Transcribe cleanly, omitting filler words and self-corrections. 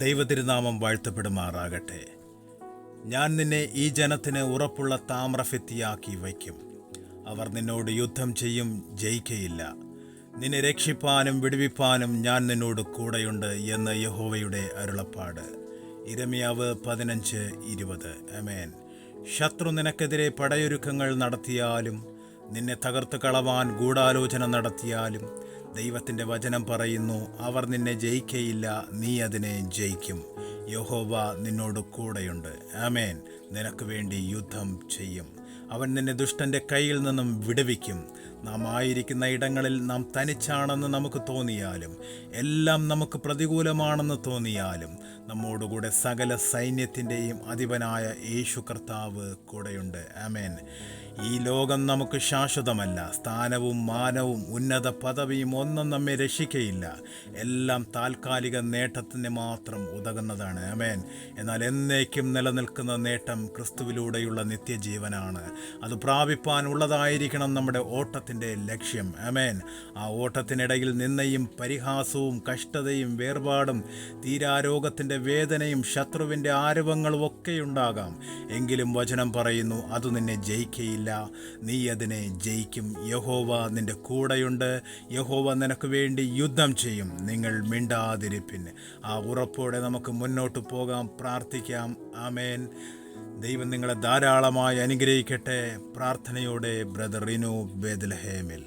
ദൈവതിരുനാമം വാഴ്ത്തപ്പെടുമാറാകട്ടെ. ഞാൻ നിന്നെ ഈ ജനത്തിന് ഉറപ്പുള്ള താമ്രഭിത്തിയാക്കി വയ്ക്കും. അവർ നിന്നോട് യുദ്ധം ചെയ്യും, ജയിക്കയില്ല. നിന്നെ രക്ഷിപ്പാനും വിടുവിപ്പാനും ഞാൻ നിന്നോട് കൂടെയുണ്ട് എന്ന് യഹോവയുടെ അരുളപ്പാട്. ഇരമ്യാവ് 15:20. ആമേൻ. ശത്രു നിനക്കെതിരെ പടയൊരുക്കങ്ങൾ നടത്തിയാലും, നിന്നെ തകർത്ത് കളവാൻ ഗൂഢാലോചന നടത്തിയാലും, ദൈവത്തിൻ്റെ വചനം പറയുന്നു, അവർ നിന്നെ ജയിക്കയില്ല, നീ അതിനെ ജയിക്കും. യഹോവ നിന്നോട് കൂടെയുണ്ട്. ആമേൻ. നിനക്ക് വേണ്ടി യുദ്ധം ചെയ്യും. അവൻ നിന്നെ ദുഷ്ടൻ്റെ കയ്യിൽ നിന്നും വിടുവിക്കും. നാം ആയിരിക്കുന്ന ഇടങ്ങളിൽ നാം തനിച്ചാണെന്ന് നമുക്ക് തോന്നിയാലും, എല്ലാം നമുക്ക് പ്രതികൂലമാണെന്ന് തോന്നിയാലും, നമ്മോടുകൂടെ സകല സൈന്യത്തിൻ്റെയും അധിപനായ യേശു കർത്താവ് കൂടെയുണ്ട്. ആമേൻ. ഈ ലോകം നമുക്ക് ശാശ്വതമല്ല. സ്ഥാനവും മാനവും ഉന്നത പദവിയും ഒന്നും നമ്മെ രക്ഷിക്കയില്ല. എല്ലാം താൽക്കാലിക നേട്ടത്തിന് മാത്രം ഉതകുന്നതാണ്. ആമേൻ. എന്നാൽ എന്നേക്കും നിലനിൽക്കുന്ന നേട്ടം ക്രിസ്തുവിലൂടെയുള്ള നിത്യജീവനാണ്. അത് പ്രാപിപ്പാനുള്ളതായിരിക്കണം നമ്മുടെ ഓട്ടത്തിൻ്റെ ലക്ഷ്യം. ആമേൻ. ആ ഓട്ടത്തിനിടയിൽ നിന്നയും പരിഹാസവും കഷ്ടതയും വേർപാടും തീരാരോഗത്തിൻ്റെ വേദനയും ശത്രുവിൻ്റെ ആരവങ്ങളും ഒക്കെയുണ്ടാകാം. എങ്കിലും വചനം പറയുന്നു, അത് നിന്നെ ജയിക്കയില്ല, നീ അതിനെ ജയിക്കും. യഹോവ നിന്റെ കൂടെയുണ്ട്. യഹോവ നിനക്ക് വേണ്ടി യുദ്ധം ചെയ്യും. നിങ്ങൾ മിണ്ടാതിരിപ്പിൻ. ആ ഉറപ്പോടെ നമുക്ക് മുന്നോട്ട് പോകാം, പ്രാർത്ഥിക്കാം. ആമേൻ. ദൈവം നിങ്ങളെ ധാരാളമായി അനുഗ്രഹിക്കട്ടെ. പ്രാർത്ഥനയോടെ ബ്രദർ റിനു ബേത്ലഹേമിൽ.